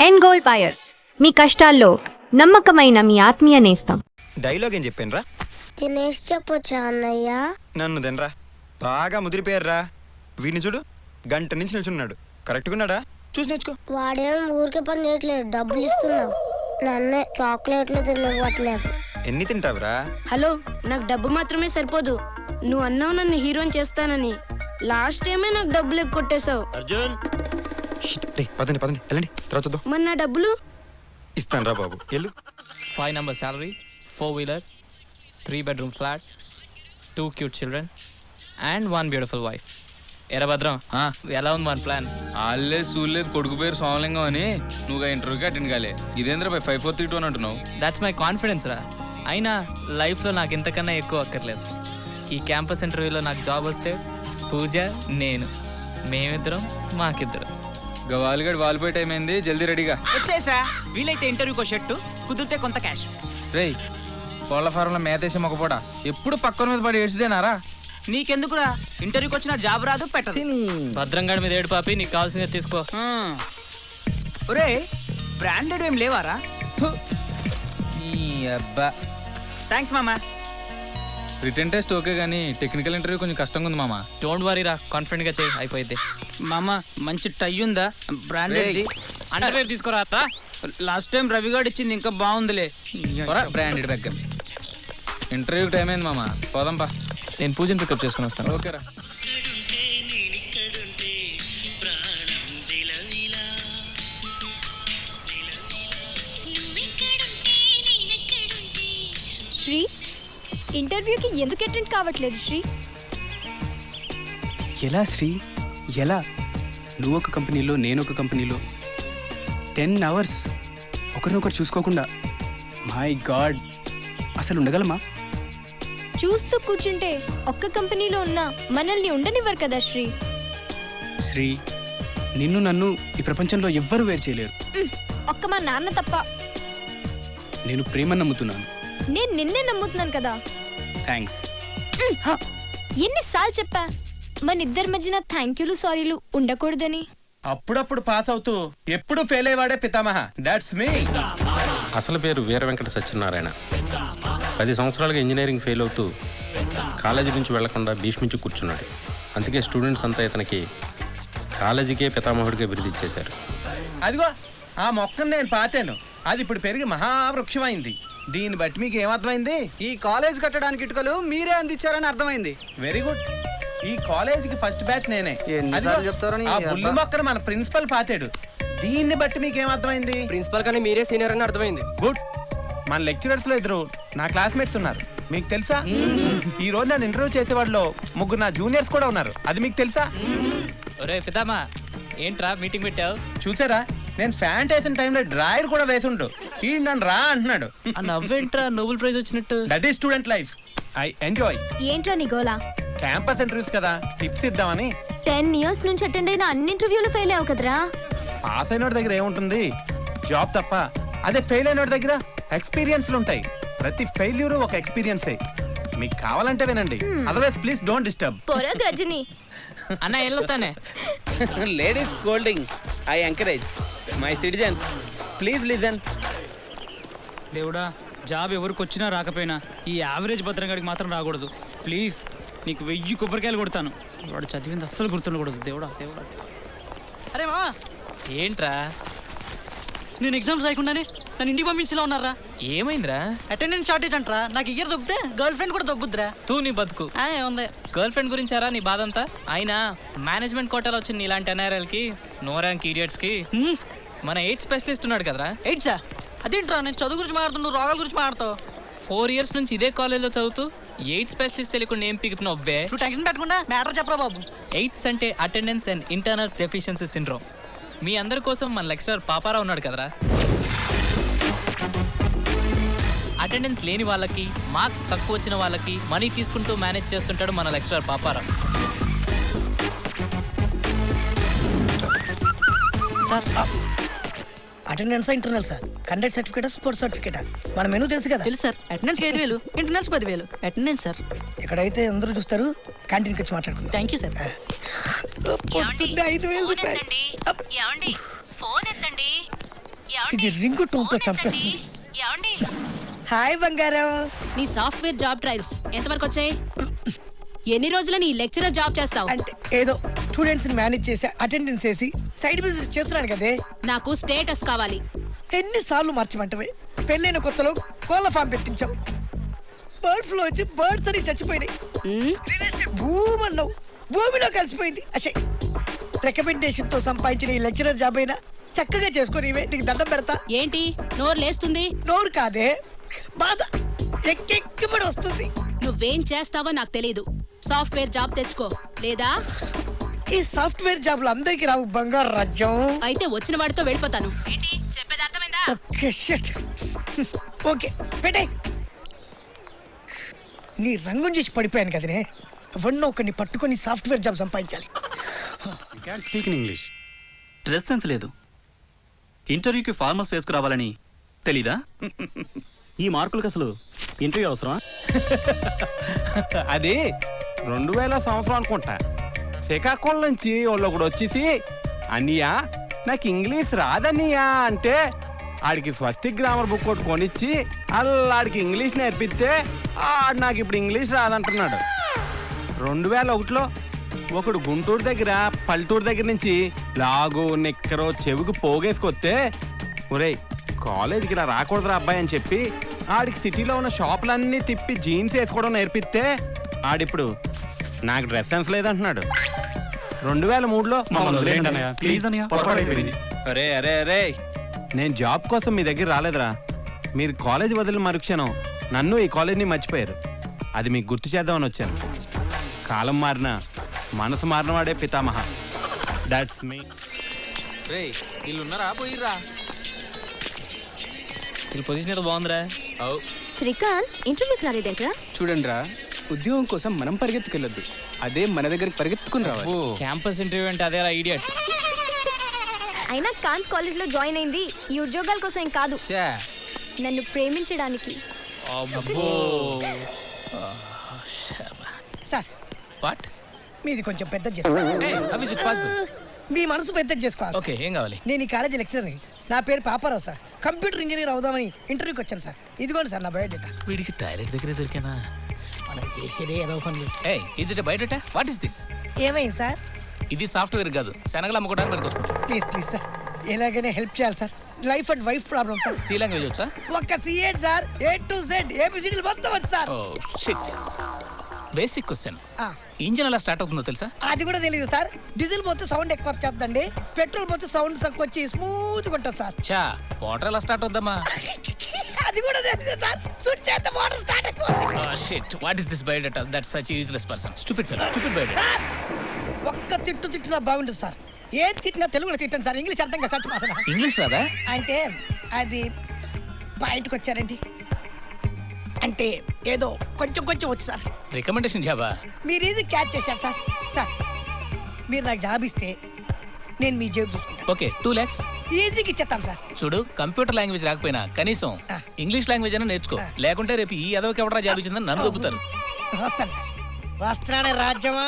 End gold buyers, మీ కష్టాల్లో నమ్మకమైన మీ ఆత్మీయ నేస్తం. డైలాగ్ ఏం చెప్పానురా? తినేసి చెప్పొచ్చా అన్నయ్య? నన్ను తినరా, బాగా ముదిరిపోయారా. వీడిని చూడు, గంట నుంచి నిల్చున్నాడు. కరెక్ట్గా ఉన్నాడా? చూసి నేర్చుకో. వాడేమో ఊరికే పని చేయట్లేదు, డబ్బులు ఇస్తున్నావు. నన్నే చాక్లెట్లు తినవట్లేదు. ఎన్ని తింటావురా? హలో, నాకు డబ్బు మాత్రమే సరిపోదు. నువ్వు అన్నావు నన్ను హీరోని చేస్తానని. లాస్ట్ టైమే నాకు డబ్బులు ఎక్కొట్టేశావు. అర్జున్, పదండి పదండి వెళ్ళండి, తర్వాత చూద్దాం. మరి నా డబ్బులు? ఇస్తాను రా బాబు, వెళ్ళు. 5 number salary, 4-wheeler, 3 bedroom flat, 2 cute children, and 1 beautiful wife. ఎరా భద్రం, ఎలా ఉంది మన ప్లాన్? ఆల్లే సూర్లేదు కొడుకు పేరు సోమలింగం అని నువ్వు ఇంటర్వ్యూకి అటెండ్ కాలే. ఇదేంద్ర 5432 అని అంటున్నావు. దాట్స్ మై కాన్ఫిడెన్స్ రా. అయినా లైఫ్లో నాకు ఇంతకన్నా ఎక్కువ అక్కర్లేదు. ఈ క్యాంపస్ ఇంటర్వ్యూలో నాకు జాబ్ వస్తే పూజ, నేను, మేమిద్దరం, మాకిద్దరం. గవాలిగడ్ వాలిపోయే టైం అయింది, జల్దీ రెడీగా వచ్చేసా. వీలైతే ఇంటర్వ్యూకో షర్టు, కుదిరితే కొంత క్యాష్. రేయ్, కోళ్ళ ఫారంలో మేతేసి మొక్కపోడ ఎప్పుడు పక్కన మీద పడి ఏడ్చిదేనారా? నీకెందుకురా, ఇంటర్వ్యూకి వచ్చిన జాబ్ రాదు పెట్టదు. భద్రంగాడి మీద ఏడు పాపి, నీకు కావాల్సిందే తీసుకో. ఒరే, బ్రాండెడ్ ఏం లేవారా? ఈ అబ్బా, థ్యాంక్స్ మామా. రిటర్న్ టెస్ట్ ఓకే కానీ టెక్నికల్ ఇంటర్వ్యూ కొంచెం కష్టంగా ఉంది మామ. డోంట్ వరీ రా, కాన్ఫిడెంట్గా చేయి, అయిపోయింది. మామ, మంచి టై ఉందా? బ్రాండెడ్ అండర్వేర్ తీసుకోరా అత్త. లాస్ట్ టైం రవిగాడు ఇచ్చింది ఇంకా బాగుందిలే. బ్రాండెడ్ దగ్గర ఇంటర్వ్యూకి టైం అయింది మామ, పోదాంపా. నేను పూజను పికప్ చేసుకుని వస్తాను. ఓకేరా. శ్రీ, ఇంటర్వ్యూకి ఎందుకు అటెండ్ కావట్లేదు శ్రీ? ఎలా శ్రీ, ఎలా? నువ్వు ఒక కంపెనీలో, నేను ఒక కంపెనీలో 10 hours ఒకరినొకరు చూసుకోకుండా, మై గాడ్, అసలు ఉండగలమా? చూస్తూ కూర్చుంటే ఒక్క కంపెనీలో ఉన్నా మనల్ని ఉండనివ్వరు కదా శ్రీ. శ్రీ, నిన్ను నన్ను ఈ ప్రపంచంలో ఎవ్వరూ వేరు చేయలేరు. ఒక్క మా నాన్న తప్ప. నేను ప్రేమను నమ్ముతున్నాను. నేను నిన్నే నమ్ముతున్నాను కదా. థ్యాంక్స్. ఎన్నిసార్లు చెప్పా మన ఇద్దరి మధ్యన థ్యాంక్ యూలు సారీలు ఉండకూడదని. అప్పుడప్పుడు పాస్ అవుతూ ఎప్పుడు ఫెయిల్ అయ్యేవాడే పితామహ. That's me. అసలు పేరు వీర వెంకట సత్యనారాయణ. 10 సంవత్సరాలుగా ఇంజనీరింగ్ ఫెయిల్ అవుతూ కాలేజీ నుంచి వెళ్లకుండా భీష్మించి కూర్చున్నాడు. అందుకే స్టూడెంట్స్ అంతా ఇతనికి కాలేజీకే పితామహుడిగా బిరుదిచ్చేశారు. అదిగో ఆ మొక్కను నేను పాతాను, అది ఇప్పుడు పెరిగి మహావృక్షమైంది. దీన్ని బట్టి మీకు ఏమర్థమైంది? ఈ కాలేజ్ కట్టడానికి ఇటుకలు మీరే అందించారని అర్థమైంది. Very good. ఈ కాలేజీకి ఫస్ట్ బ్యాచ్ నేనే. ఎన్నిసార్లు చెప్తారో నీ ఆ అబ్బా. బుల్లి మొక్కను మన ప్రిన్సిపల్ పాతాడు. దీన్ని బట్టి మీకు ఏమర్థమైంది? ప్రిన్సిపల్ కానీ మీరే సీనియర్ అని అర్థమైంది. గుడ్. మన లెక్చరర్స్ లో ఇద్దరు నా క్లాస్మేట్స్ ఉన్నారు, మీకు తెలుసా? ఈ రోజు నన్ను ఇంటర్వ్యూ చేసేవాళ్ళు 3 నా జూనియర్స్ కూడా ఉన్నారు, అది మీకు తెలుసా? ఒరే పితామా, ఏంట్రా మీటింగ్ పెట్టావు? చూసారా, నేను ఫ్యాంట్ వేసిన టైంలో డ్రాయర్ కూడా వేసుండు. ఈ నన్ను రా అంటున్నాడు. ఆ నవ్వేంట్రా, నోబెల్ ప్రైజ్ వచ్చినట్టు? That is student life. I enjoy. ఏంట్రా నీ గోలా? క్యాంపస్ ఇంటర్వ్యూస్ కదా, టిప్స్ ఇద్దామని. 10 years నుంచి అటెండ్ అయిన అన్ని ఇంటర్వ్యూలు ఫెయిల్ అయ్యావు కదరా. పాస్ అయిన దగ్గర ఏముంటుంది? జాబ్ తప్ప. అదే ఫెయిల్ అయిన దగ్గర ఎక్స్పీరియన్స్లు ఉంటాయి. ప్రతి ఫెయిల్యూర్ ఒక ఎక్స్పీరియన్సే. మీకు కావాలంటే వినండి, అదర్వైజ్ ప్లీజ్ డోంట్ డిస్టర్బ్. పొర గజని. అన్న వెళ్ళొస్తానే. లేడీస్ కోల్డింగ్ I encourage. My citizens please listen. దేవుడా, జాబ్ ఎవరికి వచ్చినా రాకపోయినా ఈ యావరేజ్ భద్రంగాడికి మాత్రం రాకూడదు. ప్లీజ్, నీకు 1000 కొబ్బరికాయలు కొడతాను. వాడు చదివింది అస్సలు గుర్తుండకూడదు. దేవుడా దేవుడా. అరే మా, ఏంట్రా నేను ఎగ్జామ్స్ రాయకుండానే నన్ను ఇంటికి పంపించేలా ఉన్నారా? ఏమైందిరా? అటెండెన్స్ షార్టేజ్ అంటారా? నాకు ఇయర్ దొబ్బితే గర్ల్ ఫ్రెండ్ కూడా దొబ్బుద్దురా. తూ నీ బతుకు. ఉంది. గర్ల్ ఫ్రెండ్ గురించారా నీ బాధ అంతా? అయినా మేనేజ్మెంట్ కోటాలో వచ్చిన ఇలాంటి ఎన్ఆర్ఎల్కి, నో ర్యాంక్ ఈడియట్స్కి మన 8 స్పెషలిస్ట్ ఉన్నాడు కదరా. ఎయిట్సా? అదేంట్రా, నేను చదువు గురించి మాట్లాడుతున్నావు, రోగాల గురించి మాట్లాడతావు. 4 years నుంచి ఇదే కాలేజ్లో చదువుతూ 8 స్పెషలిస్ట్ తెలియకుండా ఏం పీకుతున్నావు అవ్వే? నువ్వు టెన్షన్ పెట్టకుండా మ్యాటర్ చెప్పరా బాబు. 8s అంటే attendance and internals deficiency syndrome. మీ అందరి కోసం మన లెక్చరర్ పాపారావు ఉన్నాడు కదరా. అటెండెన్స్ లేని వాళ్ళకి, మార్క్స్ తక్కువ వచ్చిన వాళ్ళకి మనీ తీసుకుంటూ మేనేజ్ చేస్తుంటాడు మన lecturer Paparao. Sir, attendance internal sir, conduct certificate, sports certificate, మన మెనూ తెలుసు కదా. తెలుసు sir. Attendance 5,000, internals 10,000. Attendance sir. ఇక్కడైతే అందరూ చూస్తారు, క్యాంటీన్కి వచ్చి మాట్లాడుకుందాం. Thank you sir. పొద్దున్నే 5,000 రూపాయలు. ఏమండి, ఫోన్ ఎత్తండి. ఇది రింగు టోన్తో చంపేస్తుంది. హాయ్ బంగారం. నీ సాఫ్ట్వేర్ జాబ్ ట్రయల్స్ ఎంతవరకు వచ్చాయి? ఎన్ని రోజులు నీ లెక్చరర్ జాబ్ చేస్తావు? అంటే ఏదో స్టూడెంట్స్ మేనేజ్ చేసి అటెండెన్స్ చేసి సైడ్ బిజినెస్ చేస్తున్నాను కదే. నాకు స్టేటస్ కావాలి. ఎన్నిసార్లు మార్చమంటవే? పెళ్ళైన కొత్తలో కోళ్ళ ఫామ్ పెట్టించావు. బర్డ్ ఫ్లూ వచ్చి బర్డ్స్ అని చచ్చిపోయినాయి. భూమి అన్నావు, భూమిలో కలిసిపోయింది. అచ్చే రికమెండేషన్ తో సంపాదించిన ఈ లెక్చరర్ జాబ్ అయినా చక్కగా చేసుకొని నీకు దండం పెడతా. ఏంటి నోరు లేస్తుంది? నోరు కాదే, బాధ ఎక్కెక్కబడి వస్తుంది. నువ్వేం చేస్తావో నాకు తెలీదు. సాఫ్ట్వేర్ జాబ్ తెచ్చుకో, లేదా ఈ సాఫ్ట్వేర్ జాబ్లు అందరికి రావు బంగారు రాజ్యం. అయితే వచ్చిన వాడితో వెళ్ళిపోతాను. ఏంటి చెప్పేది అర్థమైందా? Okay shit. ఓకే పెట్టే. నీ రంగుని చేసి పడిపోయాను కదనే. ఎవరినో ఒకరిని పట్టుకొని సాఫ్ట్వేర్ జాబ్ సంపాదించాలి. Speak in English. Dress sense లేదు. ఇంటర్వ్యూకి ఫార్మల్స్ వేసుకురావాలని తెలీదా? ఈ మార్కులకు అసలు ఇంటర్వ్యూ అవసరమా? అది 2000 సంవత్సరం అనుకుంటా. శ్రీకాకుళం నుంచి వాళ్ళు ఒకడు వచ్చేసి, అన్నయ్యా నాకు ఇంగ్లీష్ రాదన్నయ్యా అంటే ఆడికి స్వస్తిక్ గ్రామర్ బుక్ ఒకటి కొనిచ్చి అల్లాడికి ఇంగ్లీష్ నేర్పిస్తే ఆడు నాకు ఇప్పుడు ఇంగ్లీష్ రాదంటున్నాడు. 2001లో ఒకడు గుంటూరు దగ్గర పల్లెటూరు దగ్గర నుంచి లాగు నిక్కరో చెవికి పోగేసుకొస్తే, ఒరేయ్ కాలేజీకి ఇలా రాకూడదురా అబ్బాయి అని చెప్పి ఆడికి సిటీలో ఉన్న షాపులన్నీ తిప్పి జీన్స్ వేసుకోవడం నేర్పిస్తే ఆడిప్పుడు నాకు డ్రెస్ సెన్స్ లేదంటున్నాడు. 2003లో అరే అరే అరే నేను జాబ్ కోసం మీ దగ్గర రాలేదురా. మీరు కాలేజ్ వదిలిన మరుక్షణం నన్ను ఈ కాలేజీని మర్చిపోయారు. అది మీకు గుర్తు చేద్దామని వచ్చాను. కాలం మారిన మనసు మారినవాడే పితామహ. దాట్స్ మీ. రే వీళ్ళు ఉన్నారా పోయిర్రా? వీళ్ళ పొజిషన్ ఏదో బాగుందిరా. శ్రీకాంత్ ఇంటర్వ్యూకి రాలేదేంట్రా? చూడండి రా, ఉద్యోగం కోసం మనం పరిగెత్తుకెళ్ళొద్దు, అదే మన దగ్గరికి పరిగెత్తుకుని రావాలి. క్యాంపస్ ఇంటర్వ్యూ అంటే అదేరా ఐడియా. అయినా కాంత్ కాలేజ్ లో జాయిన్ అయింది ఈ ఉద్యోగాల కోసం ఏం కాదు, నన్ను ప్రేమించడానికి. Sir what? మీది కొంచెం పెద్ద చేసుకోవాలి. మీ మనసు పెద్ద చేసుకోవాలి. ఓకే ఏం కావాలి? నేను ఈ కాలేజీ లెక్చరర్ని. నా పేరు పాపారావు సార్. కంప్యూటర్ ఇంజనీర్ అవుదామని ఇంటర్వ్యూకి వచ్చాను సార్. ఇదిగోండి సార్ నా బయోడేటా. వీడికి టాయిలెట్ దగ్గరే దొరికానా? మనం చేసేదే ఏదో పనులు. Hey is it biodata? What is this? ఏమైంది సార్? ఇది సాఫ్ట్వేర్ కాదు, శనగలు అమ్ముకోవడానికి పనికి వస్తుంది. ప్లీజ్ ప్లీజ్ సార్, ఎలాగైనా హెల్ప్ చేయాలి sir. Life and wife problem sir. C language వచ్చా? ఒక్క సిఏడ్ సార్, A to Z ABCDలు మొత్తం వచ్చు sir. Oh shit. Basic question, engine ఎలా స్టార్ట్ అవుతుందో తెలుసా? అది కూడా తెలియదు సార్. డీజిల్ పోతే సౌండ్ ఎక్కువ వచ్చేద్దండి, పెట్రోల్ పోతే సౌండ్ తక్కువ వచ్చి స్మూత్ గా ఉంటుంది సార్. చా వాటర్ ఎలా స్టార్ట్ అవుద్దమ్మా? అది కూడా తెలియదు సార్. స్విచ్ చేస్తే వాటర్ స్టార్ట్ అవుతుంది. Shit, what is this biodata? That's such useless person. Stupid fellow. Stupid biodata. ఒక్క తిట్టినా బాగుంటుంది సార్. ఏం తిట్టినా తెలుగులో తిట్టండి సార్. ఇంగ్లీష్ అర్థం కదా చచ్చిపోతున్నా. ఇంగ్లీష్ రాదా? అంటే అది బయటకు వచ్చారండి. అంటే ఏదో కొంచెం కొంచెం వచ్చు సార్. రికమెండేషన్ జాబా? మీరు ఇది క్యాచ్ చేశారు సార్. సార్ మీరు నాకు జాబ్ ఇస్తే నేను మీ జేబు చూసుకుంటాను. ఓకే 2 lakhs ఈజీగా ఇచ్చేస్తాను సార్. చూడు, కంప్యూటర్ లాంగ్వేజ్ రాకపోయినా కనీసం ఇంగ్లీష్ లాంగ్వేజ్ అయినా నేర్చుకో. లేకుంటే రేపు ఈ అదవకి ఎవడరా జాబ్ ఇచ్చిందని నన్ను దొబ్బుతారు. వస్తాను సార్. వస్తున్నాడే రాజ్యమా.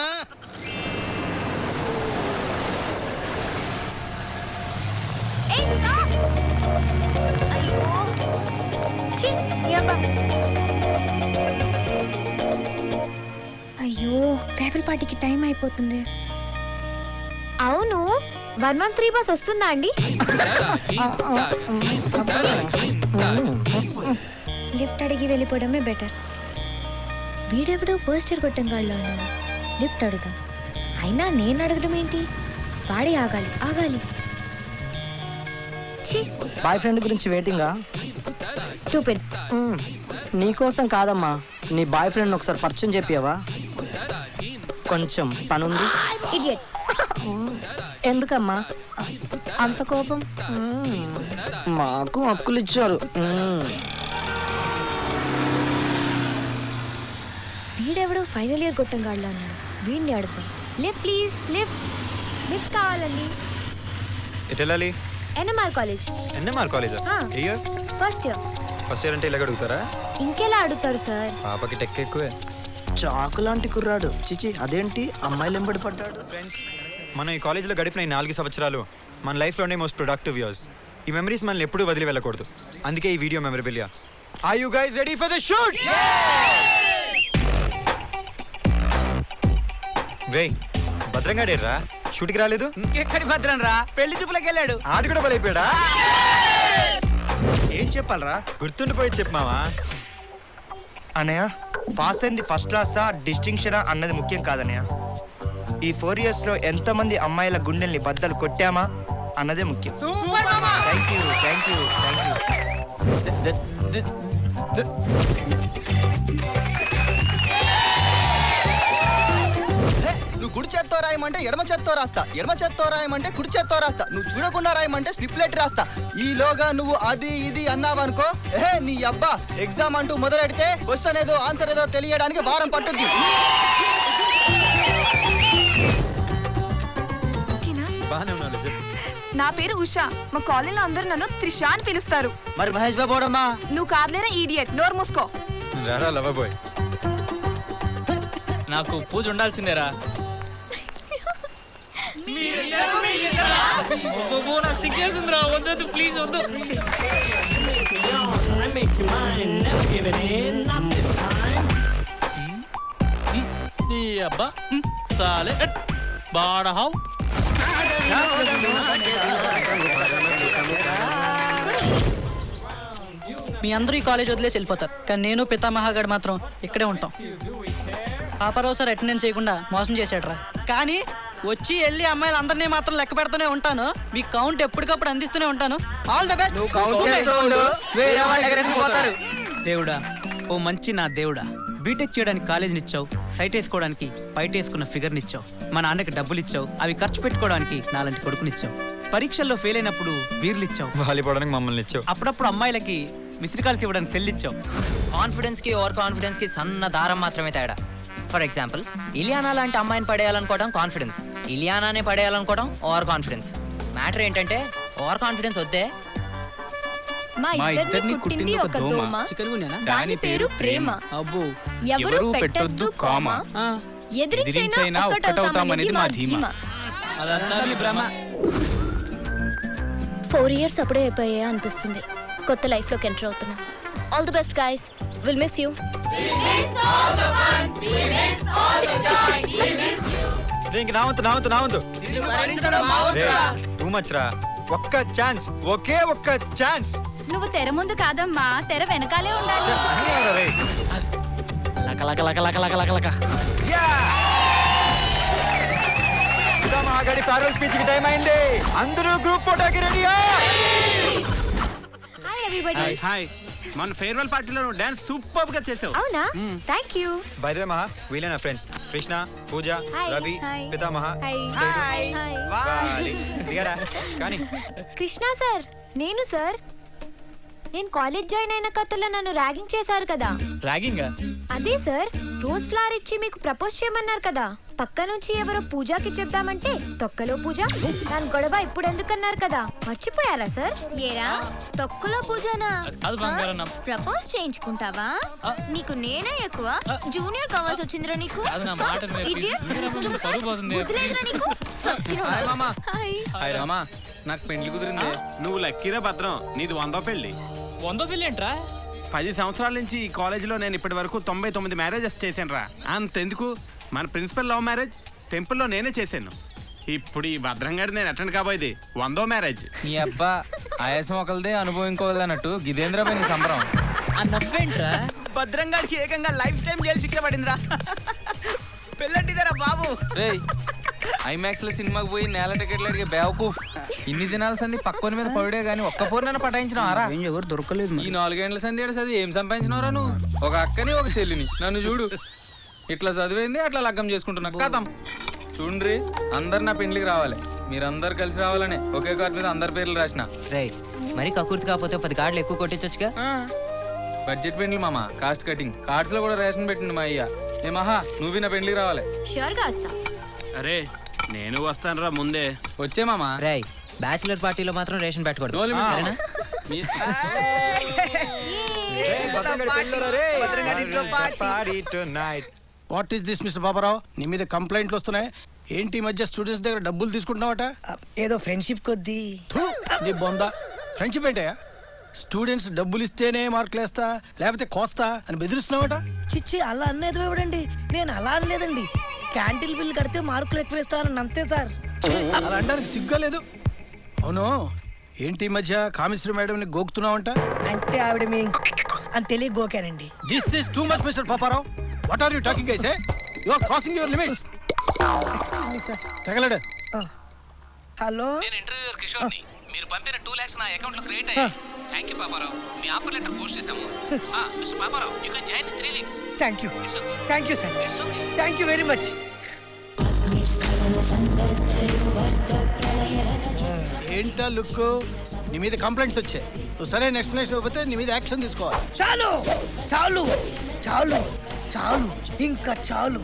అయ్యో పేపర్ పార్టీకి టైం అయిపోతుంది. అవును 113 బస్ వస్తుందా అండి? లిఫ్ట్ అడిగి వెళ్ళిపోవడమే బెటర్. వీడెవడో ఫస్ట్ ఇయర్ కొట్టంగాళ్ళలో ఉన్నాడు. లిఫ్ట్ అడుగుదాం. అయినా నేను అడగడం ఏంటి? వాడే ఆగాలి. బాయ్ ఫ్రెండ్ గురించి వెయిటింగా? స్టూపిడ్. నీకోసం కాదమ్మా, నీ బాయ్ ఫ్రెండ్ ఒకసారి పరిచయం చెప్పావా? కొంచెం పనుంది. ఇడియట్. ఎందుకమ్మా అంత కోపం? మాకు హక్కులు ఇచ్చారు. వీడెవడో ఫైనల్ ఇయర్ కొట్టంగాళ్ళలో ఉన్నాడు. వీడిని అడుగుతాం. లిఫ్ట్ ప్లీజ్, లిఫ్ట్ కావాలండి. ఎటు వెళ్ళాలి? NMR college. NMR కాలేజా? ఏ ఇయర్? ఫస్ట్ ఇయర్ అంటే ఇలాగ అడుగుతారా? ఇంకెలా అడుగుతారు సార్? పాపకి టెక్ ఎక్కువే. చాకు లాంటి కుర్రాడు. చిచి అదేంటి అమ్మాయిలు ఎంబడి పడ్డాడు? మనం ఈ కాలేజీలో గడిపిన ఈ 4 సంవత్సరాలు మన లైఫ్లోనే మోస్ట్ ప్రొడక్టివ్ ఇయర్స్. ఈ మెమరీస్ మనల్ని ఎప్పుడూ వదిలి వెళ్ళకూడదు. అందుకే ఈ video memorabilia. Are you guys ready for the shoot? రే భద్రంగాడేర్రా షూట్కి రాలేదు? ఎక్కడి భద్రం రా, పెళ్లి చూపులకు వెళ్ళాడు. ఆడు కూడా బలైపోయాడా? ఏం చెప్పాలరా? గుర్తుండిపోయి చెప్పమావా? అన్నయ్య పాస్ అయింది ఫస్ట్ క్లాసా డిస్టింక్షనా అన్నది ముఖ్యం కాదన్నయ్య. ఈ 4 yearsలో ఎంతమంది అమ్మాయిల గుండెల్ని బద్దలు కొట్టామా అన్నదే ముఖ్యం. Thank you thank you thank you. నువ్వు కుడి చేత్తో రాయమంటే ఎడమ చేత్తో రాస్తా, ఎడమ చేత్తో రాయమంటే కుడి చేత్తో రాస్తా, నువ్వు చూడకుండా రాయమంటే స్లిప్ లెటర్ రాస్తా. ఈలోగా నువ్వు అది ఇది అన్నావనుకో, నీ అబ్బా ఎగ్జామ్ అంటూ మొదలెడితే క్వశ్చన్ ఏదో ఆన్సర్ ఏదో తెలియడానికి వారం పట్టుద్ది. నా పేరు ఉషా. మా కాలేజీలో అందరూ నన్ను త్రిష అని పిలుస్తారు. మరి మహేష్ బాబు ఓడమ్మా? నువ్వు కాదులేరా ఈడియట్, నోరు మూసుకో. రారా లవ్ బాయ్. నాకు పూజ ఉండాల్సిందేరా. నాకు సిగ్గేసిందిరా. వద్దు ప్లీజ్ వద్దు. నీ అబ్బా సాలే బాడహావ్. మీ అందరూ ఈ కాలేజ్ వదిలేసి వెళ్ళిపోతారు, కానీ నేను పితామహాగడ్ మాత్రం ఇక్కడే ఉంటాం. పాపారావు సార్ అటెండెన్స్ చేయకుండా మోసం చేశాడు రా, కానీ వచ్చి వెళ్ళి అమ్మాయిలు అందరినీ మాత్రం లెక్క పెడుతూనే ఉంటాను. మీ కౌంట్ ఎప్పటికప్పుడు అందిస్తూనే ఉంటాను. All the best. దేవుడా, ఓ మంచి నా దేవుడా, బీటెక్ చేయడానికి కాలేజీని ఇచ్చావు, సైట్ వేసుకోవడానికి బయట వేసుకున్న ఫిగర్ని ఇచ్చావు, మా నాన్నకి డబ్బులు ఇచ్చావు, అవి ఖర్చు పెట్టుకోవడానికి నాలాంటి కొడుకునిచ్చావు, పరీక్షల్లో ఫెయిల్ అయినప్పుడు బీర్లు ఇచ్చావు, వాలిపోవడానికి మమ్మల్ని ఇచ్చావు, అప్పుడప్పుడు అమ్మాయిలకి మిస్డ్ కాల్స్ ఇవ్వడానికి సెల్ ఇచ్చావు. కాన్ఫిడెన్స్ కి ఓవర్ కాన్ఫిడెన్స్ కి సన్న దారం మాత్రమే తేడా. ఫర్ ఎగ్జాంపుల్, ఇలియానా లాంటి అమ్మాయిని పడేయాలనుకోవడం కాన్ఫిడెన్స్, ఇలియానానే పడేయాలనుకోవడం ఓవర్ కాన్ఫిడెన్స్. మ్యాటర్ ఏంటంటే ఓవర్ కాన్ఫిడెన్స్ వద్దే. మా ఇద్దరిని కుట్టింది ఒక దోమ, దాని పేరు ప్రేమ. అబ్బో, ఎవరు పెట్టొద్దు కామా, ఎదిరించైనా ఒక్కటవుతామనేది మా ధీమా. 4 years అప్పుడే అయిపోయా అనిపిస్తుంది. కొత్త లైఫ్ లోకి ఎంటర్ అవుతున్నా. All the best guys, will miss you. Too much రా. ఒక్క ఛాన్స్, ఒకే ఒక్క ఛాన్స్. నువ్వు తెర ముందు కాదమ్మా, తెర వెనకాలే ఉండాలి. మహాగడి ఫేర్వెల్ స్పీచ్ కి టైం అయింది. అందరూ గ్రూప్ ఫోటోకి రెడీ. Hi everybody. హాయ్. మన ఫేర్వెల్ పార్టీలో నువ్వు డాన్స్ సూపర్ గా చేసావు. అవునా? థాంక్యూ. బై ద వే మహా, వీళ్ళే నా ఫ్రెండ్స్ కృష్ణ, పూజ, రవి, పితామహ. దిగారా కానీ. కృష్ణ సార్, నేను సార్. నేను కాలేజ్ జాయిన్ అయిన కథలో నన్ను ర్యాగింగ్ చేశారు కదా. ర్యాగింగ్? అదే సార్, రోజ్ ఫ్లవర్ ఇచ్చి మీకు ప్రపోజ్ చేయమన్నారు కదా. పక్క నుంచి ఎవరో పూజకి చెప్దామంటే తొక్కలో పూజ, దాని గొడవ ఇప్పుడు ఎందుకన్నారు కదా, మర్చిపోయారా సార్? ఏరా తొక్కలో పూజనా? ప్రపోజ్ చేయించుకుంటావా? నీకు నేనే ఎక్కువ జూనియర్ కావాల్సి వచ్చిందిరా నీకు. నాకు పెళ్లి కుదిరింది. నువ్వు లక్కీరా భద్రం, నీది 100వ పెళ్లి. 100వ పెళ్లి ఏంట్రా? 10 సంవత్సరాల నుంచి ఈ కాలేజీలో నేను ఇప్పటి వరకు 99 మ్యారేజెస్ చేశాను రా. అంతెందుకు, మన ప్రిన్సిపల్ లవ్ మ్యారేజ్ టెంపుల్లో నేనే చేశాను. ఇప్పుడు ఈ భద్రంగాడి నేను అటెండ్ కాబోయేది 100వ మ్యారేజ్. నీ అబ్బా ఆయాసం ఒకరిదే అనుభవం ఇంకోది అన్నట్టు గిదేంద్ర పై నీ సంబరం. అన్నవేంట్రా? భద్రంగాడికి ఏకంగా లైఫ్ టైం జైలు శిక్ష పడిందిరా. పెళ్ళంటిదేరా బాబు. ఐమాక్స్ లో సినిమాకి పోయి నేల టికెట్లు అడిగే బేవకూఫ్. ఇన్ని దినాల సంది పక్కన మీద పడే గానీ ఒక్క పూర్ణ పటాయించినవారా? ఎవరు దొరకలేదు. ఈ 4 గంటల సంది ఏడు ఏం సంపాదించినవరా నువ్వు? ఒక అక్కని ఒక చెల్లిని. నన్ను చూడు, ఇట్లా చదివింది అట్లా లగ్గం చేసుకుంటున్నా. కథం చూడ్రి, అందరు నా పెండ్లికి రావాలి. మీరందరు కలిసి రావాలనే ఒకే కార్డు మీద అందరి పేర్లు రాసిన. మరి కకుర్తి కాకపోతే 10 కార్డులు ఎక్కువ కొట్టించొచ్చుగా. బడ్జెట్ పెండ్లు మామ, కాస్ట్ కటింగ్. కార్డ్స్ లో కూడా రేషన్ పెట్టింది మా అయ్య. ఏ మహా, నువ్వు నా పెండ్లికి రావాలి. అరే నేను వస్తాను రా ముందే. వచ్చే మామ. రేయ్, బ్యాచిలర్ పార్టీలో మాత్రం రేషన్ పెట్టకూడదు. What is this mister Babarao? నీ మీద కంప్లైంట్లు వస్తున్నాయి ఏంటి? ఈ మధ్య స్టూడెంట్స్ దగ్గర డబ్బులు తీసుకుంటున్నావట? ఏదో ఫ్రెండ్షిప్ కొద్దీ. నీ బొందా, ఫ్రెండ్షిప్ ఏంటయ్యా? స్టూడెంట్స్ డబ్బులు ఇస్తేనే మార్కులు వేస్తా లేకపోతే కోస్తా అని బెదిరిస్తున్నావట. చిచ్చి అలా అనేది ఇవ్వడండి, నేను అలా అనలేదండి. క్యాంటీన్ బిల్ కడితే మార్కులు ఎక్కువ ఇస్తారని అంతే సార్. అలా అనడానికి సిగ్గా లేదు. అవును, ఏంటి ఈ మధ్య కామేశ్వరి మేడం గోకుతున్నావంట? అంటే ఆవిడ మీ అని తెలియ గోకానండి. This is too much Mister Paparao. What are you talking guys? You are crossing your limits. Excuse me sir. తగలడు. హలో, నేను ఇంటర్వ్యూయర్ కిషోర్ని. మీరు పంపిన 2 lakhs నా అకౌంట్ లో క్రియేట్ అయ్యాయి. థాంక్యూ పాపారావు. మీ ఆఫర్ లెటర్ పోస్ట్ చేశాము. Mister Paparao, you can join in 3 weeks. Thank you thank you sir, thank you very much. ఏంటా లుక్? నీ మీద కంప్లైంట్స్ వచ్చాయి. నువ్వు సరైన ఎక్స్ప్లెనేషన్ ఇవ్వకపోతే నీ మీద యాక్షన్ తీసుకోవాలి. చాలు చాలు చాలు చాలు, ఇంకా చాలు.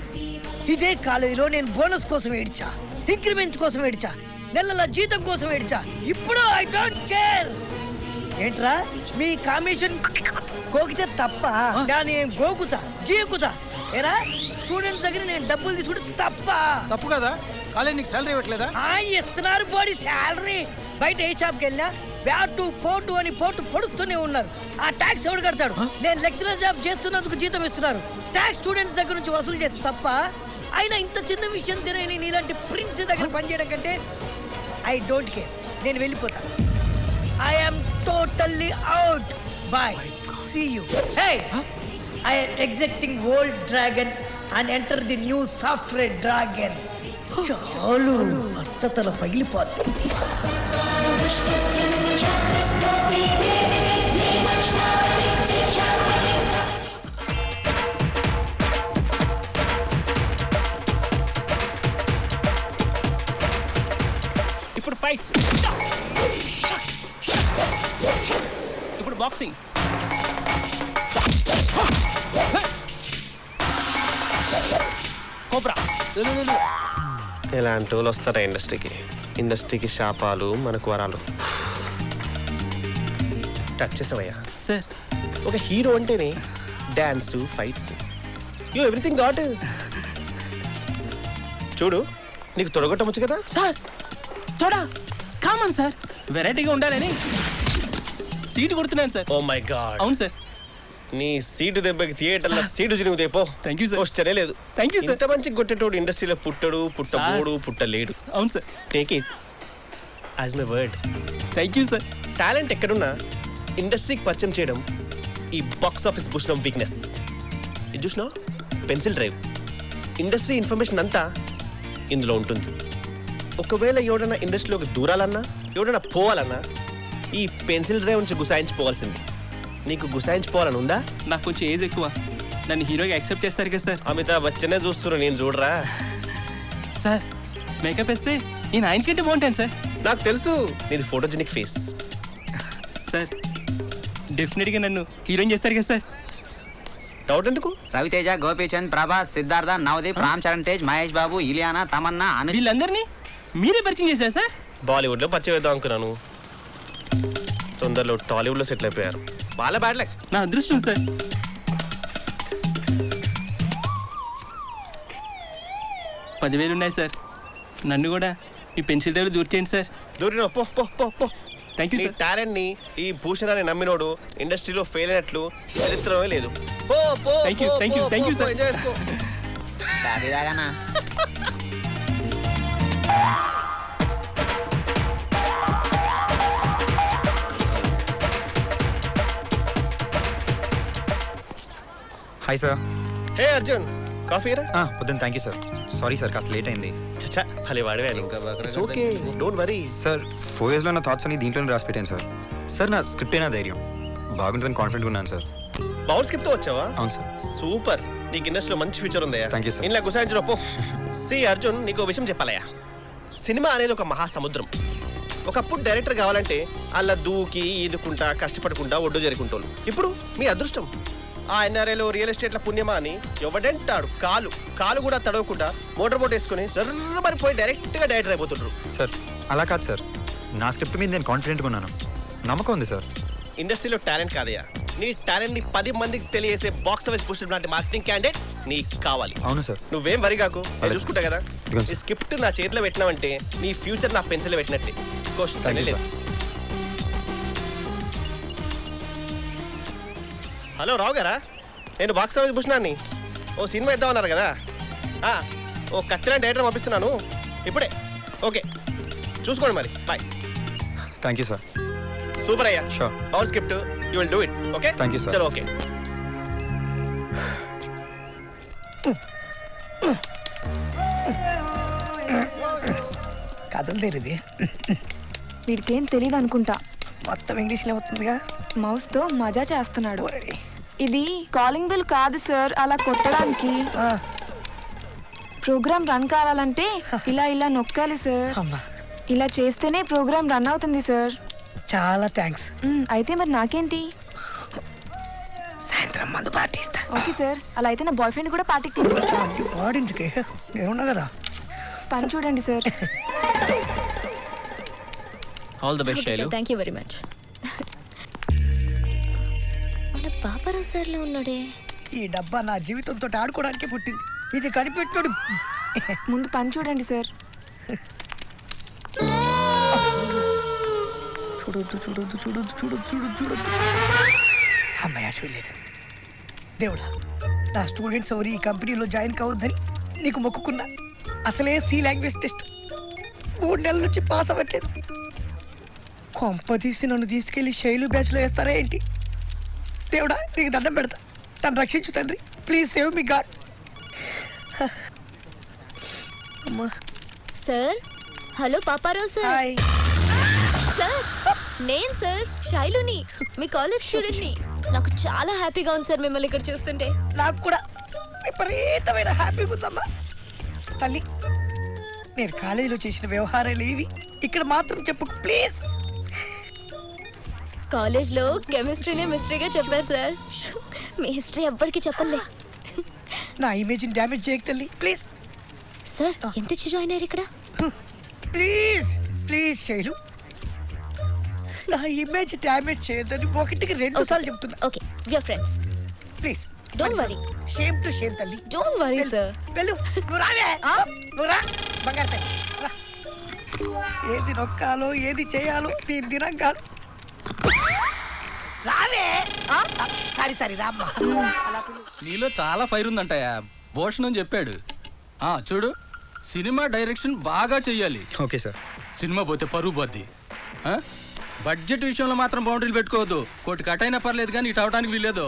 ఇదే కాలేజీలో నేను బోనస్ కోసం ఏడ్చా, ఇంక్రిమెంట్ కోసం ఏడ్చా, నెలల జీతం కోసం ఏడ్చా. ఇప్పుడు ఐ డోంట్ కేర్. ఏంట్రా మీ కమిషన్ గోకితే తప్ప? నేను గోకుతా గీకుతా. ఏరా స్టూడెంట్స్ దగ్గర నేను డబ్బులు తీసుకుంటే తప్ప? తప్పు కదా. కాలేజ్ నీకు శాలరీ ఇవ్వట్లేదా? ఇస్తున్నారు బాడీ శాలరీ. బయట ఏ షాప్కి వెళ్ళినా బ్యాటు పోటు అని పోటు పొడుస్తూనే ఉన్నారు. ఆ ట్యాక్స్ ఎవడు కడతాడు? నేను లెక్చరర్ జాబ్ చేస్తున్నందుకు జీతం ఇస్తున్నారు. ట్యాక్స్ స్టూడెంట్స్ దగ్గర నుంచి వసూలు చేస్తే తప్ప? అయినా ఇంత చిన్న విషయం తెలియని నీలాంటి ప్రిన్స్ దగ్గర పనిచేయడం కంటే ఐ డోంట్ కేర్. నేను వెళ్ళిపోతా. I am totally out. Bye, see you. Hey, I am exiting old dragon and enter the new software dragon. చాలు, అట్టతల పగిలిపోతుంది. ఇప్పుడు ఫైట్స్, ఇప్పుడు బాక్సింగ్. కోబ్రా. ఇలాంటి వాళ్ళు వస్తారా ఇండస్ట్రీకి? ఇండస్ట్రీకి శాపాలు, మనకు వరాలు. టచ్ చేసావయ్యా సార్? ఒక హీరో అంటేనే dance, fights, you everything got. చూడు, నీకు తొడగొట్టవచ్చు కదా సార్. తోడా కామన్ సార్, వెరైటీగా ఉండాలని సీటు కొడుతున్నాను సార్. Oh my god. అవును సార్. నీ సీటు దెబ్బకి థియేటర్లో సీటు చినుగుతాయి. పో. Thank you sir. పోస్టరే లేదు. Thank you sir. ఇంత మంచి కొట్టేటోడు ఇండస్ట్రీలో పుట్టడు, పుట్టబోడు, పుట్టలేడు. అవును sir. Take it as my word. Thank you sir. Talent ఎక్కడున్నా ఇండస్ట్రీకి పరిచయం చేయడం ఈ బాక్స్ ఆఫీస్ భూషణం వీక్నెస్. ఇది చూసినా పెన్సిల్ డ్రైవ్. ఇండస్ట్రీ ఇన్ఫర్మేషన్ అంతా ఇందులో ఉంటుంది. ఒకవేళ ఎవడన్నా ఇండస్ట్రీలోకి దూరాలన్నా, ఎవడన్నా పోవాలన్నా ఈ పెన్సిల్ డ్రైవ్ నుంచి గుసాయించిపోవాల్సింది. నీకు గుసాయించిపోవాలని ఉందా? నాకు కొంచెం ఏజ్ ఎక్కువ, నన్ను హీరోగా యాక్సెప్ట్ చేస్తారు కదా సార్? అమితాబ్ బచ్చనే చూస్తున్నా, నేను చూడరా సార్? మేకప్ వేస్తే నేను ఆయనకంటే బాగుంటాను సార్. నాకు తెలుసు నీది ఫోటోజెనిక్ ఫేస్. సార్ డెఫినెట్గా నన్ను హీరోయిన్ చేస్తారు కదా సార్? డౌట్ ఎందుకు? రవితేజ, గోపీచంద్, ప్రభాస్, సిద్ధార్థ, నవదీప్, రామ్ చరణ్ తేజ్, మహేష్ బాబు, ఇలియానా, తమన్నా, వీళ్ళందరినీ మీరే పరిచయం చేశారు సార్? బాలీవుడ్లో పరిచయం వేద్దాం అనుకున్నాను, తొందరలో టాలీవుడ్లో సెటిల్ అయిపోయారు. వాళ్ళ బ్యాడ్ లక్. నా అదృష్టం సార్. $10,000 ఉన్నాయి సార్. నన్ను కూడా ఈ పెన్సిల్ డ్రైవ్లో దూర్ చేయండి సార్. దూరినో పో పో పో పో. థ్యాంక్ యూ నీ సార్. టాలెంట్ని ఈ భూషణాన్ని నమ్మినోడు ఇండస్ట్రీలో ఫెయిల్ అయినట్లు చరిత్రమే లేదు. పో పో. Thank you thank you thank you sir. Enjoy చేసుకో. Hi sir. Hey Arjun, coffee రా. వద్దని. Thank you sir. Sorry sir, కాస్త లేట్ అయింది. చచ్చా, భలే వాడివే. It's okay, don't worry. Sir 4 yearsలో నా థాట్స్ అన్ని దీంట్లోనే రాసి పెట్టాను సార్. సార్ నా స్క్రిప్ట్ అయినా ధైర్యం బాగుంటుందని కాన్ఫిడెంట్గా ఉన్నాను సార్. బౌల్ స్కిప్ తో వచ్చావా? అవును సార్. సూపర్, నీకు ఇండస్ట్రీలో మంచి ఫ్యూచర్ ఉందయ్యా. Thank you sir. ఇలా గుసాయించు పో. సి అర్జున్, నీకు విషయం చెప్పాలయ్యా. సినిమా అనేది ఒక మహాసముద్రం. ఒకప్పుడు డైరెక్టర్ కావాలంటే అలా దూకి ఈదుకుంటా కష్టపడుకుంటా ఒడ్డు జరుకుంటోళ్ళు. ఇప్పుడు మీ అదృష్టం, ఆ ఎన్ఆర్ఐలో రియల్ ఎస్టేట్ల పుణ్యమా అని ఎవడంటాడు కాలు కూడా తడవకుండా మోటార్ బోట్ వేసుకుని జర్ర మరి పోయి డైరెక్ట్గా డైరెక్టర్ అయిపోతుండ్రు. సార్ అలా కాదు సార్, నా స్క్రిప్ట్ మీద నేను కాన్ఫిడెంట్గా ఉన్నాను, నమ్మకం ఉంది సార్. ఇండస్ట్రీలో టాలెంట్ కాదయ్యా, నీ టాలెంట్ ని 10 మందికి తెలియజేసే బాక్స్ ఆఫీస్ పుష్ లాంటి మార్కెటింగ్ క్యాండిడేట్ నీకు కావాలి. అవును సార్. నువ్వేం వరి కాకు, నేను చూసుకుంటా కదా. ఈ స్క్రిప్ట్ నా చేతిలో పెట్టినావంటే నీ ఫ్యూచర్ నా పెన్సిల్ పెట్టినట్టే. క్వశ్చన్ లేదు. హలో రావు గారా, నేను బాక్స్ ఆఫీస్ భూషణాన్ని. ఓ సినిమా ఇద్దామన్నారు కదా, ఓ కత్తిలాంటి డైరెక్టర్ పంపిస్తున్నాను ఇప్పుడే. ఓకే చూసుకోండి మరి, bye. Thank you sir. Super అయ్యా. Sure. All script you will do it. Okay thank you sir. చలో ఓకే. కథలు తెరిది వీడికేం తెలియదు అనుకుంటా. మొత్తం ఇంగ్లీష్లో అవుతుందిగా. మౌస్తో మజా చేస్తున్నాడు. ఇది కాలింగ్ బెల్ కాదు సార్, అలా కొట్టడానికి. ప్రోగ్రామ్ రన్ కావాలంటే ఇలా ఇలా నొక్కాలి సార్. ఇలా చేస్తేనే ప్రోగ్రామ్ రన్ అవుతుంది సార్. చాలా థ్యాంక్స్. అయితే మరి నాకేంటి? సాయంత్రం మందు పార్టీ ఇస్తా. ఓకే సార్, అలా అయితే నా బాయ్ ఫ్రెండ్ కూడా పార్టీకి తీసుకొస్తాను. వాడించుకే నేనున్నా కదా. పని చూడండి sir. All the best Shailu. Thank you very much. మన పాపారావు సార్లో ఉన్నాడే. ఈ డబ్బా నా జీవితంతో ఆడుకోవడానికి పుట్టింది. ఇది కనిపెట్టాడు. ముందు పని చూడండి సార్. చూడొద్దు చూడొద్దు చూడొద్దు చూడొద్దు చూడొద్దు చూడొద్దు. అమ్మాయి చూడలేదు. దేవుడా, నా స్టూడెంట్స్ ఎవరు ఈ కంపెనీలో జాయిన్ కావద్దని నీకు మొక్కుకున్నా. అసలే సి లాంగ్వేజ్ టెస్ట్ 3 నెలల నుంచి పాస్ అవ్వట్లేదు. కొంప తీసి నన్ను తీసుకెళ్లి శైలు బ్యాచ్లో వేస్తారా ఏంటి? దేవుడా, నీకు దండం పెడతా, నన్ను రక్షించు తండ్రి. Please save me god. అమ్మా. Sir, hello Paparao sir. Sir, నేను సార్ శైలుని, మీ కాలేజ్ స్టూడెంట్ని. నాకు చాలా హ్యాపీగా ఉంది సార్ మిమ్మల్ని ఇక్కడ చూస్తుంటే. నాకు కూడా విపరీతమైన హ్యాపీగా ఉందమ్మా. తల్లి, నేను కాలేజీలో చేసిన వ్యవహారాలు ఏవి ఇక్కడ మాత్రం చెప్పు ప్లీజ్. కాలేజ్లో కెమిస్ట్రీనే మిస్టరీగా చెప్పారు సార్. మీ హిస్టరీ ఎవ్వరికి చెప్పలే. నా ఇమేజ్ని డ్యామేజ్ చేయక తల్లి ప్లీజ్. సార్, ఎంత జాయిన్ అయ్యారు ఇక్కడ? ప్లీజ్ ప్లీజ్ శైలు, నా ఇమేజ్ డ్యామేజ్ చేయొద్దని 1కి 2 సార్లు చెప్తున్నా. Okay, we are friends. Please don't worry. Shame to shame తల్లి. Don't worry sir. వెళ్ళు, నువ్వు రావే. నువ్వు రా బంగారు తల్లి, రా. ఏది నొక్కాలో ఏది చేయాలో దీని దినం కాదు. రావే. సారీ రామ్మా. నీలో చాలా ఫైర్ ఉందంటయా, భూషణం చెప్పాడు. చూడు, సినిమా డైరెక్షన్ బాగా చెయ్యాలి. Okay sir. సినిమా పోతే పరువు పోద్ది. బడ్జెట్ విషయంలో మాత్రం బౌండరీలు పెట్టుకోవద్దు. కోటి కట్ అయినా పర్లేదు కానీ ఇటు అవడానికి వీల్లేదు.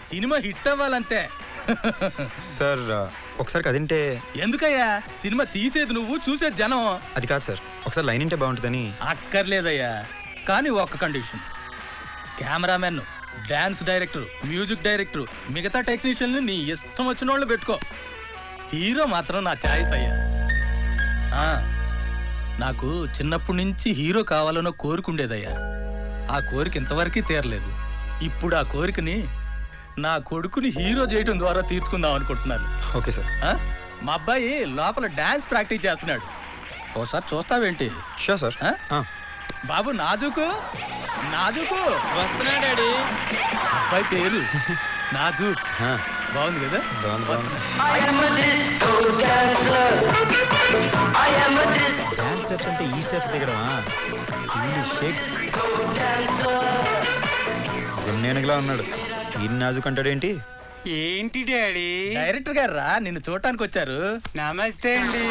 Cinema hit అవ్వాలంతే. సార్ ఒకసారి కదింటే. ఎందుకయ్యా, సినిమా తీసేది నువ్వు, చూసేది జనం. అది కాదు సార్, ఒకసారి లైన్ ఉంటే బాగుంటుందని. అక్కర్లేదయ్యా, కానీ ఒక్క condition. Cameraman, dance director, music director, మిగతా టెక్నీషియన్ని నీ ఇష్టం వచ్చిన వాళ్ళు పెట్టుకో. హీరో మాత్రం నా ఛాయిస్ అయ్యా. నాకు చిన్నప్పటి నుంచి హీరో కావాలన్న కోరిక ఉండేదయ్యా. ఆ కోరిక ఇంతవరకు తీరలేదు. ఇప్పుడు ఆ కోరికని నా కొడుకుని హీరో చేయడం ద్వారా తీర్చుకుందాం అనుకుంటున్నాను. Okay sir. మా అబ్బాయి లోపల డాన్స్ ప్రాక్టీస్ చేస్తున్నాడు, ఓసారి చూస్తావేంటి? Sure sir. బాబు నాజుకు నాజుకు వస్తున్నా డాడీ. అబ్బాయి పేరు నాజుక్. బాగుంది కదా? డాన్స్ స్టెప్స్ అంటే ఈ స్టెప్స్ దిగడమా? గున్నేనుగులా ఉన్నాడు. ఈ నాజుక్ అంటాడేంటి? ఏంటి డాడీ? డైరెక్టర్ గారు రా, నిన్ను చూడటానికి వచ్చారు. నమస్తే అండి.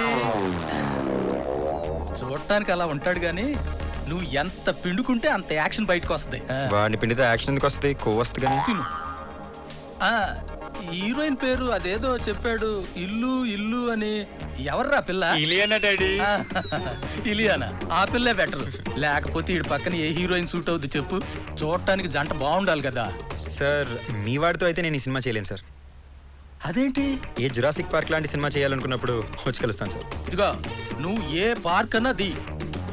చూడటానికి అలా ఉంటాడు గాని నువ్వు ఎంత పిండుకుంటే అంత యాక్షన్ బయటకు వస్తుంది. వాడిని పిండితే యాక్షన్ ఎందుకు వస్తుంది? కొవ్వు వస్తుంది కానీ. హీరోయిన్ పేరు అదేదో చెప్పాడు, ఇల్లు ఇల్లు అని. ఎవర్రా పిల్ల? ఇలియానా డాడీ. ఇలియానా? ఆ పిల్లే బెటర్. లేకపోతే ఈ పక్కన ఏ హీరోయిన్ సూట్ అవుద్ది చెప్పు? చూడటానికి జంట బాగుండాలి కదా. సార్, మీ వాడితో అయితే నేను ఈ సినిమా చేయలేను సార్. అదేంటి? ఏ జురాసిక్ పార్క్ లాంటి సినిమా చేయాలనుకున్నప్పుడు వచ్చి కలుస్తాను సార్. ఇదిగో, నువ్వు ఏ పార్క్ అన్నా ది,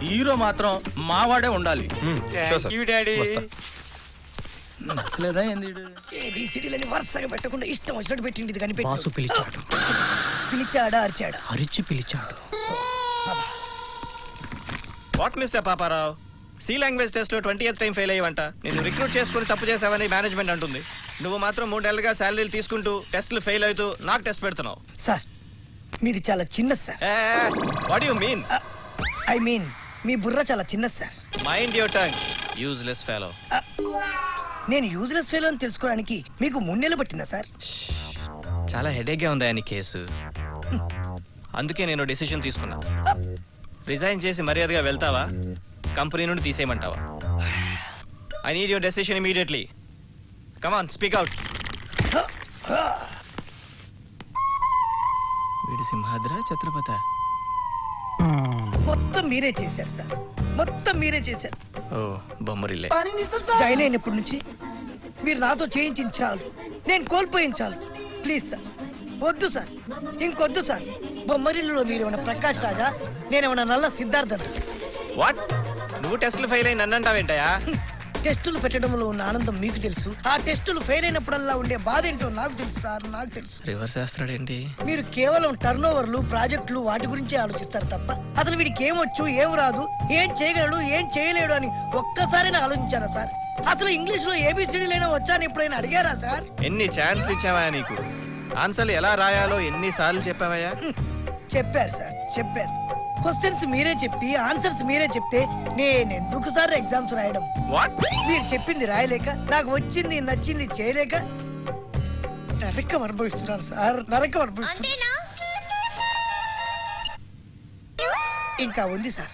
హీరో మాత్రం మావాడే ఉండాలి. నచ్చలేదా ఏంది? ఏబిసిడీలని వరుసగా పెట్టకుండా ఇష్టం వచ్చినట్టు పెట్టింది. ఇది కనిపెట్టి బాసు పిలిచాడు. పిలిచాడా అరిచాడా? అరిచి పిలిచాడు. What mister Paparao, C language టెస్ట్లో 20th టైం ఫెయిల్ అయ్యావంట. నేను రిక్రూట్ చేసుకుని తప్పు చేసావని మేనేజ్మెంట్ అంటుంది. నువ్వు మాత్రం 3 నెలలుగా శాలరీలు తీసుకుంటూ టెస్ట్లు ఫెయిల్ అవుతూ నాకు టెస్ట్ పెడుతున్నావు. సార్, మీది చాలా చిన్నది sir. What you mean? I mean మీ బుర్ర చాలా చిన్నది sir. Mind your tongue, useless fellow. నేను యూజ్లెస్ ఫెయిల్ అని తెలుసుకోవడానికి మీకు 3 నెలలు పట్టిందా సార్? చాలా హెడేక్గా ఉందా నీ కేసు. అందుకే నేను డెసిషన్ తీసుకున్నా. రిజైన్ చేసి మర్యాదగా వెళ్తావా, కంపెనీ నుండి తీసేయమంటావా? I need your decision immediately. Come on, speak out. వీడి సింహాద్ర ఛత్రపతి. మొత్తం మీరే చేశారు సార్, మొత్తం మీరే చేశారు. ఓ బొమ్మరిల్లే. జాయిన్ అయినప్పటి నుంచి మీరు నాతో చేయించింది చాలు, నేను కోల్పోయించాలి. ప్లీజ్ సార్, వద్దు సార్, ఇంకొద్దు సార్. బొమ్మరిల్లులో మీరేమన్నా ప్రకాష్ రాజా, నేనేమన్నా నల్ల సిద్ధార్థ. వాట్? నువ్వు టెస్టులు ఫెయిల్ అయి నన్ను అంటావేంటయా? టెస్టులు పెట్టడంలో ఉన్న ఆనందం మీకు తెలుసు, ఆ టెస్టులు ఫెయిల్ అయినప్పుడల్లా ఉండే బాధ ఏంటో నాకు తెలుసు సార్, నాకు తెలుసు. రివర్స్ చేస్తాడేంటి? మీరు కేవలం టర్న్ ఓవర్లు, ప్రాజెక్టులు వాటి గురించే ఆలోచిస్తారు తప్ప అసలు వీడికి ఏమొచ్చు, ఏం రాదు, ఏం చేయగలడు, ఏం చేయలేడు అని ఒక్కసారైనా ఆలోచించారా సార్? అసలు ఇంగ్లీష్ లో ఏబిసిడీలైనా వచ్చా అని ఎప్పుడైనా అడిగారా సార్? ఎన్ని ఛాన్స్ ఇచ్చావా నీకు? ఆన్సర్లు ఎలా రాయాలో ఎన్నిసార్లు చెప్పావయ్యా? చెప్పారు సార్, చెప్పారు. క్వశ్చన్స్ మీరే చెప్పి ఆన్సర్స్ మీరే చెప్తే నేను ఎందుకు సార్ ఎగ్జామ్స్ రాయడం? మీరు చెప్పింది రాయలేక, నాకు వచ్చింది నచ్చింది చేయలేక నరకం అనుభవిస్తున్నాను సార్, నరకం అనుభవిస్తున్నా. ఇంకా ఉంది సార్,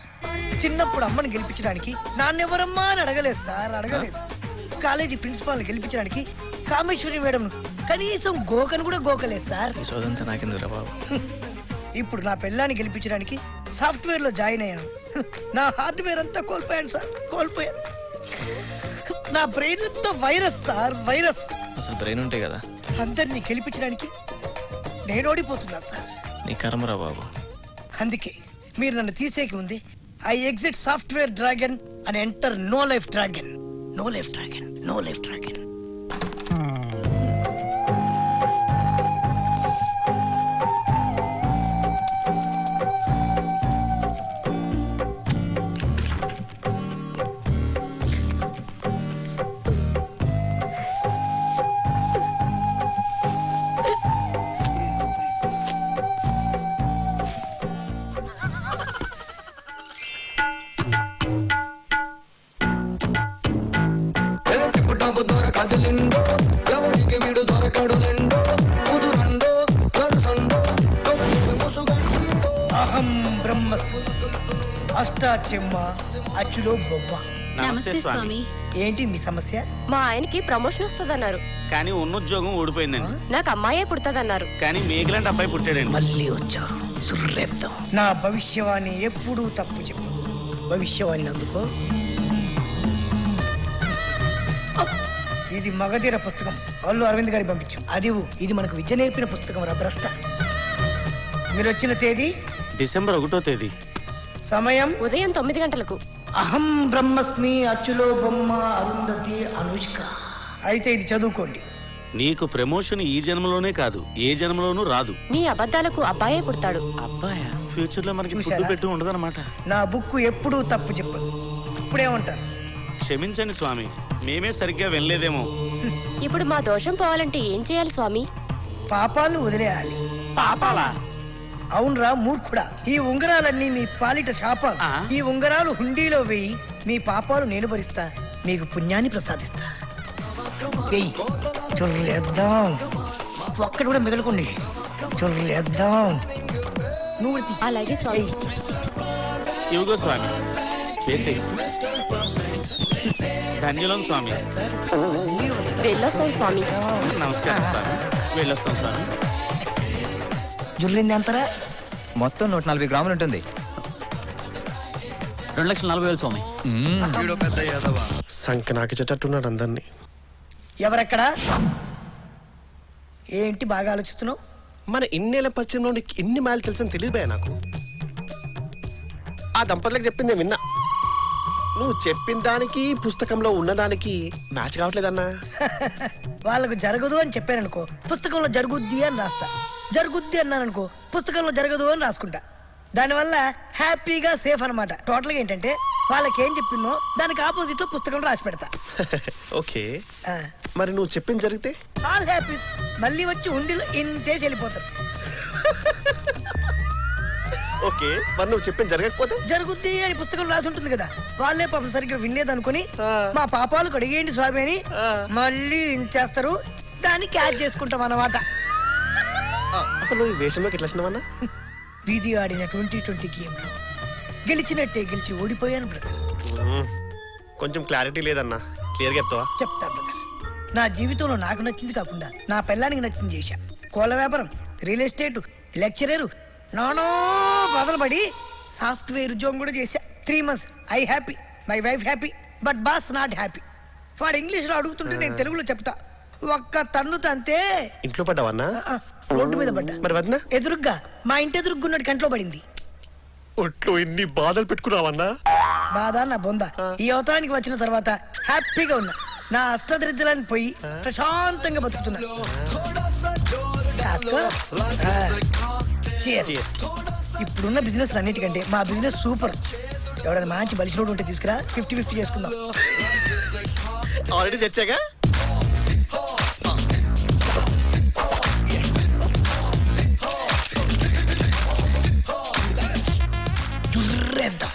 చిన్నప్పుడు అమ్మని గెలిపించడానికి నాన్నెవరమ్మా అని అడగలేదు సార్, అడగలేదు. కాలేజీ ప్రిన్సిపాల్ని గెలిపించడానికి కామేశ్వరి మేడం కనీసం గోకను కూడా గోకలేదు సార్. నాకెందుకు బాబు. ఇప్పుడు నా పెళ్ళాన్ని గెలిపించడానికి సాఫ్ట్వేర్ లో జాయిన్ అయ్యాను. నా హార్డ్వేర్ అంతా కోల్పోయాను సార్, కోల్పోయాను. నా బ్రెయిన్ అంతా వైరస్ సార్, వైరస్. అసలు బ్రెయిన్ ఉంటే కదా. అందరినీ గెలిపించడానికి నేను ఓడిపోతున్నాను సార్. నీ కర్మరా బాబు. అందుకే మీరు నన్ను తీసేకి ఉంది I exit software dragon and enter no life dragon. No life dragon, no life dragon. అహం బ్రహ్మస్మి అష్టాచెమ్మ అచ్చులో బొమ్మ. నమస్తే స్వామి. ఏంటి మీ సమస్య? మా ఆయనకి ప్రమోషన్ వస్తుందన్నారు, కానీ ఉన్న ఉద్యోగం ఊడిపోయిందండి. నాకు అమ్మాయే పుడుతుందన్నారు, కానీ మేఘలాంటి అబ్బాయి పుట్టాడండి. మళ్ళీ వచ్చారు, సుర్రేద్దాం. నా భవిష్యవాణి ఎప్పుడూ తప్పు చెప్పు. భవిష్యవాణి అందుకో. ఇది మగధీర పుస్తకం, అల్లు అరవింద్ గారికి పంపించాం. ఇది మనకు విద్య నేర్పిన పుస్తకం రా భ్రష్ట. మీరు వచ్చిన తేదీ డిసెంబర్ 1వ తేదీ, సమయం ఉదయం 9 గంటలకు. అహం బ్రహ్మస్మి అచ్చులో బొమ్మ అరుంధతి అనుష్క. అయితే ఇది చదువుకోండి. నీకు ప్రమోషన్ ఈ జన్మలోనే కాదు, ఏ జన్మలోనూ రాదు. నీ అబద్ధాలకు అబ్బాయే పుడతాడు. అబ్బాయా? ఫ్యూచర్ లో మనకి చూశారా? ఫుడ్ పెట్టు ఉండదన్నమాట. నా బుక్ ఎప్పుడూ తప్పు చెప్పదు. ఇప్పుడేమంటారు? క్షమించండి స్వామి, మేమే సరిగ్గా వెళ్ళలేదేమో. ఇప్పుడు మా దోషం పోవాలంటే ఏం చేయాలి స్వామి? పాపాలను వదిలేయాలి. పాపాలా? అవునరా మూర్ఖుడా, ఈ ఉంగరాలన్నీ మీ పాలిట శాపాలు. ఈ ఉంగరాలు హుండీలో వేయి, మీ పాపాలు నేను భరిస్తా, మీకు పుణ్యాన్ని ప్రసాదిస్తా. వెయ్యి. చొర్రేద్దాం, ఒక్కటి కూడా మిగలకండి. చొర్రేద్దాం. నువ్వు అలాగే స్వామి. ఇవిగో స్వామి, వేసే. ధన్యులం స్వామి. వెళ్ళొస్తాం స్వామి. నమస్కారం స్వామి, వెళ్ళొస్తాం స్వామి. జుర్రింది ఎంతరా? మొత్తం 140 గ్రాములు ఉంటుంది. 2,40,000 స్వామి. సంఖ్య నాకిచ్చేటట్టున్నాడు అందరినీ. ఎవరెక్కడా? ఏంటి బాగా ఆలోచిస్తున్నావు? మన ఇన్నేళ్ల పరిచయంలో నీకు ఇన్ని మైలు తెలుసని తెలియదు నాకు. ఆ దంపతులకు చెప్పింది నేను విన్నా. నువ్వు చెప్పిన దానికి పుస్తకంలో ఉన్నదానికి మ్యాచ్ కావట్లేదన్నా. వాళ్ళకు జరగదు అని చెప్పాననుకో, పుస్తకంలో జరుగుద్ది అని రాస్తా. జరుగుద్ది అన్నాననుకో, పుస్తకంలో జరగదు అని రాసుకుంటా. దానివల్ల హ్యాపీగా సేఫ్ అనమాట. టోటల్గా ఏంటంటే వాళ్ళకి ఏం చెప్పిందో దానికి ఆపోజిట్ లో పుస్తకంలో రాసి పెడతా. ఓకే, మరి నువ్వు చెప్పింది జరిగితే ఆల్ హ్యాపీస్. మళ్ళీ వచ్చి ఉండిలో ఇంతే వెళ్ళిపోతారు. ఓకే మరి నువ్వు చెప్పింది జరగకపోతే జరుగుద్ది అని పుస్తకం రాసి ఉంటుంది కదా, వాళ్ళే పాపం సరిగ్గా వినలేదు అనుకుని మా పాపాలు కడిగేయండి స్వామి అని మళ్ళీ ఇంచేస్తారు, దాన్ని క్యాచ్ చేసుకుంటాం అన్నమాట. అసలు ఈ వేషంలోకి ఎట్లా వచ్చినావన్నా? వీధి ఆడిన 2020 గేమ్ లో గెలిచినట్టే గెలిచి ఓడిపోయాను బ్రదర్. కొంచెం క్లారిటీ లేదన్నా, క్లియర్గా చెప్తావా? చెప్తా బ్రదర్. నా జీవితంలో నాకు నచ్చింది కాకుండా నా పెళ్ళానికి నచ్చింది చేశా. కోళ్ళ వ్యాపారం, రియల్ ఎస్టేట్, లెక్చరర్, నానో బదలబడి సాఫ్ట్వేర్ ఉద్యోగం కూడా చేశా. 3 months I happy, my wife happy, but boss not happy. వాడు ఇంగ్లీష్లో అడుగుతుంటే నేను తెలుగులో చెప్తా. ఒక్క తన్ను తంతే ఇంట్లో పడ్డావన్నా? రోడ్డు మీద పడ్డా. మరి వదినా? ఎదురుగ్గా మా ఇంటి ఎదురుగ్గున్నట్టు కంట్లో పడింది. ఒట్లో ఎన్ని బాధలు పెట్టుకున్నావన్నా? బాధ నా బొంద. ఈ అవతారానికి వచ్చిన తర్వాత హ్యాపీగా ఉన్నా. నా అష్టదరిద్రాన్ని పోయి ప్రశాంతంగా బతుకుతున్నా. ఇప్పుడున్న బిజినెస్ అన్నిటికంటే మా బిజినెస్ సూపర్. ఎవరైనా మంచి బలిసినోడు ఉంటే తీసుకురా, 50-50 చేసుకుందాం. ఆల్రెడీ తెచ్చాగా. జుర్రెద్దా.